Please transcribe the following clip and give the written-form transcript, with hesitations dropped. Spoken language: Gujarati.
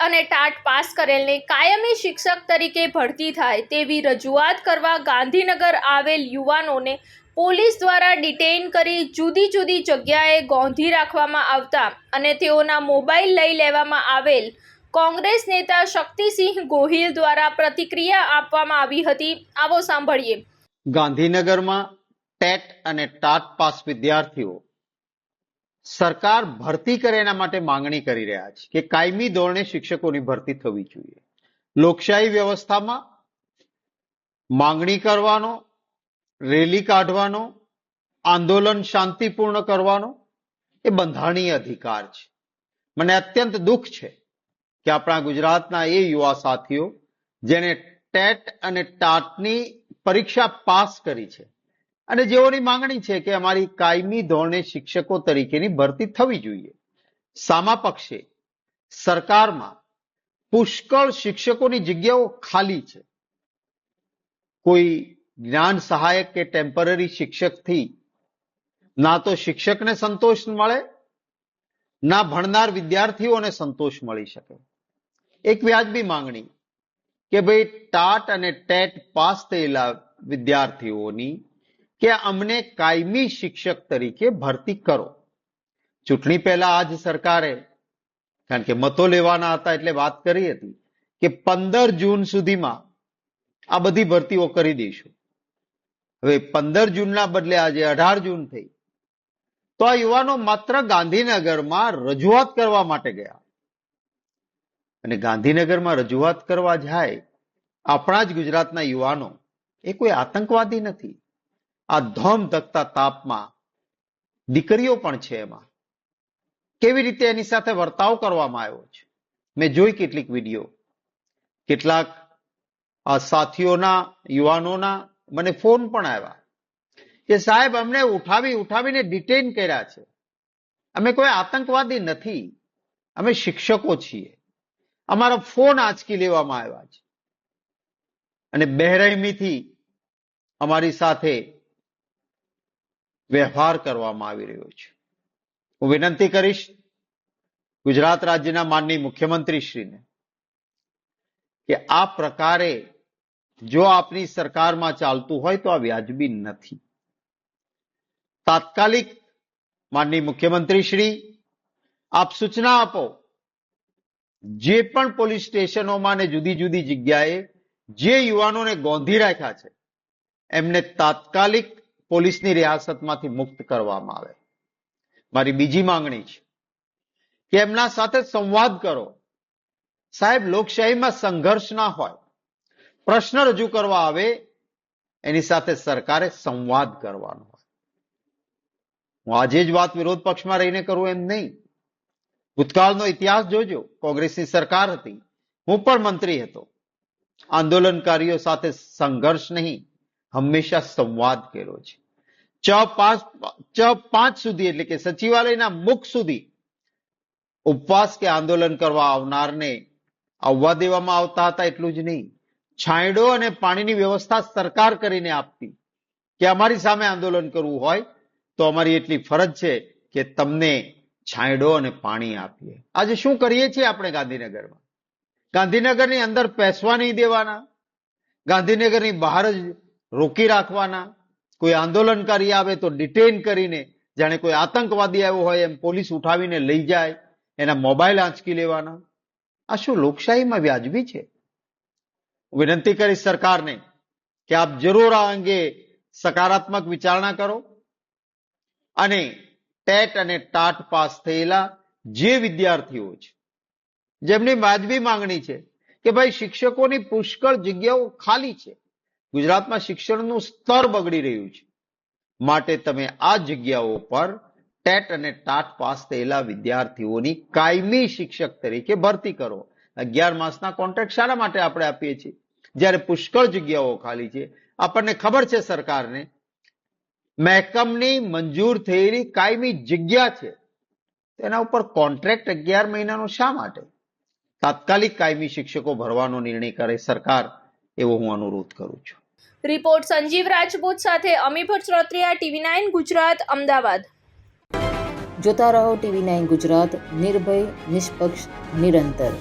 અને ટાટ પાસ કરેલને કાયમી શિક્ષક તરીકે ભરતી થાય તેવી રજૂઆત કરવા ગાંધીનગર આવેલ યુવાનોને પોલીસ દ્વારા ડિટેઇન કરી જુદી જુદી જગ્યાએ ગોંધી રાખવામાં આવતા અને તેઓના મોબાઈલ લઈ લેવામાં આવેલ કોંગ્રેસ નેતા શક્તિસિંહ ગોહિલ દ્વારા પ્રતિક્રિયા આપવામાં આવી હતી. આવો સાંભળીએ. ગાંધીનગરમાં ટેટ અને ટાટ પાસ વિદ્યાર્થીઓ સરકાર ભરતી કરે એના માટે માંગણી કરી રહ્યા છે કે કાયમી ધોરણે શિક્ષકોની ભરતી થવી જોઈએ. લોકશાહી વ્યવસ્થામાં માંગણી કરવાનો, રેલી કાઢવાનો, આંદોલન શાંતિપૂર્ણ કરવાનો એ બંધારણીય અધિકાર છે. મને અત્યંત દુઃખ છે કે આપણા ગુજરાતના એ યુવા સાથીઓ જેને ટેટ અને ટાટની પરીક્ષા પાસ કરી છે અને જેઓની માંગણી છે કે અમારી કાયમી ધોરણે શિક્ષકો તરીકેની ભરતી થવી જોઈએ. સામા પક્ષે સરકારમાં પુષ્કળ શિક્ષકોની જગ્યાઓ ખાલી છે. કોઈ જ્ઞાન સહાયક કે ટેમ્પરરી શિક્ષકથી ના તો શિક્ષકને સંતોષ મળે, ના ભણનાર વિદ્યાર્થીઓને સંતોષ મળી શકે. એક વ્યાજબી માંગણી કે ભાઈ ટાટ અને ટેટ પાસ થયેલા વિદ્યાર્થીઓની કે અમને કાયમી શિક્ષક તરીકે ભરતી કરો. ચૂંટણી પહેલા આજ સરકારે, કારણ કે મતો લેવાના હતા એટલે વાત કરી હતી કે 15 જૂન સુધીમાં આ બધી ભરતીઓ કરી દઈશું. હવે 15 જૂનના બદલે આજે 18 જૂન થઈ તો આ યુવાનો માત્ર ગાંધીનગરમાં રજૂઆત કરવા માટે ગયા અને ગાંધીનગરમાં રજૂઆત કરવા જાય આપણા જ ગુજરાતના યુવાનો એ કોઈ આતંકવાદી નથી. આ ધોમ ધકતા તાપમાં દીકરીઓ પણ છે. એમાં કેવી રીતે એની સાથે વર્તાવ કરવામાં આવ્યો છે મેં જોઈ કેટલીક વિડીયો. કેટલાક સાથીઓના યુવાનોના મને ફોન પણ આવ્યા કે સાહેબ અમને ઉઠાવીને ડિટેન કર્યા છે. અમે કોઈ આતંકવાદી નથી, અમે શિક્ષકો છીએ. અમારા ફોન આંચકી લેવામાં આવ્યા છે અને બેરહેમીથી અમારી સાથે વ્યવહાર કરવામાં આવી રહ્યો છે. હું વિનંતી કરીશ ગુજરાત રાજ્યના માનનીય મુખ્યમંત્રીશ્રીને કે આ પ્રકારે જો આપની સરકારમાં ચાલતું હોય તો આ વ્યાજબી નથી. તાત્કાલિક માનનીય મુખ્યમંત્રીશ્રી આપ સૂચના આપો, જે પણ પોલીસ સ્ટેશનોમાં ને જુદી જુદી જગ્યાએ જે યુવાનોને ગોંધી રાખ્યા છે એમને તાત્કાલિક પોલીસની રિયાસતમાંથી મુક્ત કરવામાં આવે. મારી બીજી માંગણી છે કે એમના સાથે સંવાદ કરો. સાહેબ, લોકશાહીમાં સંઘર્ષ ના હોય, પ્રશ્ન રજૂ કરવા આવે એની સાથે સરકારે સંવાદ કરવાનો હોય. હું આજે જ વાત વિરોધ પક્ષમાં રહીને કરું એમ નહીં. ભૂતકાળનો ઇતિહાસ જોજો. કોંગ્રેસની સરકાર હતી, હું પણ મંત્રી હતો. આંદોલનકારીઓ સાથે સંઘર્ષ નહીં, હંમેશા સંવાદ કર્યો છે. ચ5 સુધી એટલે કે સચિવાલયના મુખ સુધી ઉપવાસ કે આંદોલન કરવા આવનારને આવવા દેવામાં આવતા હતા. એટલું જ નહીં, છાંયડો અને પાણીની વ્યવસ્થા સરકાર કરીને આપતી કે અમારી સામે આંદોલન કરવું હોય તો અમારી એટલી ફરજ છે કે તમને છાંયડો અને પાણી આપીએ. આજે શું કરીએ છીએ આપણે ગાંધીનગરમાં? ગાંધીનગરની અંદર પેસવા નહીં દેવાના, ગાંધીનગરની બહાર જ રોકી રાખવાના. કોઈ આંદોલનકારી આવે તો ડિટેન કરીને જાણે કોઈ આતંકવાદી આવ્યો હોય એમ પોલીસ ઉઠાવીને લઈ જાય, એના મોબાઈલ આંચકી લેવાના. આ શું લોકશાહીમાં વ્યાજબી છે? વિનંતી કરીશ સરકારને કે આપ જરૂર આ અંગે સકારાત્મક વિચારણા કરો અને ટેટ અને ટાટ પાસ થયેલા જે વિદ્યાર્થીઓ છે જેમની વાજબી માંગણી છે કે ભાઈ શિક્ષકોની પુષ્કળ જગ્યાઓ ખાલી છે, ગુજરાતમાં શિક્ષણનું સ્તર બગડી રહ્યું છે, માટે તમે આ જગ્યાઓ પર ટેટ અને ટાટ પાસ થયેલા વિદ્યાર્થીઓની કાયમી શિક્ષક તરીકે ભરતી કરો. 11 માસના કોન્ટ્રાક્ટ શાના માટે આપણે આપીએ છીએ જ્યારે પુષ્કળ જગ્યાઓ ખાલી છે? આપણને ખબર છે સરકારને મહેકમની મંજૂર થયેલી કાયમી જગ્યા છે, તેના ઉપર કોન્ટ્રાક્ટ 11 મહિનાનો શા માટે? તાત્કાલિક કાયમી શિક્ષકો ભરવાનો નિર્ણય કરે સરકાર, એવો હું અનુરોધ કરું છું. રિપોર્ટ સંજીવ રાજપૂત સાથે અમી ભટ્ટ, TV9 ગુજરાત, અમદાવાદ. જોતા રહો TV9 ગુજરાત, નિર્ભય, નિષ્પક્ષ, નિરંતર.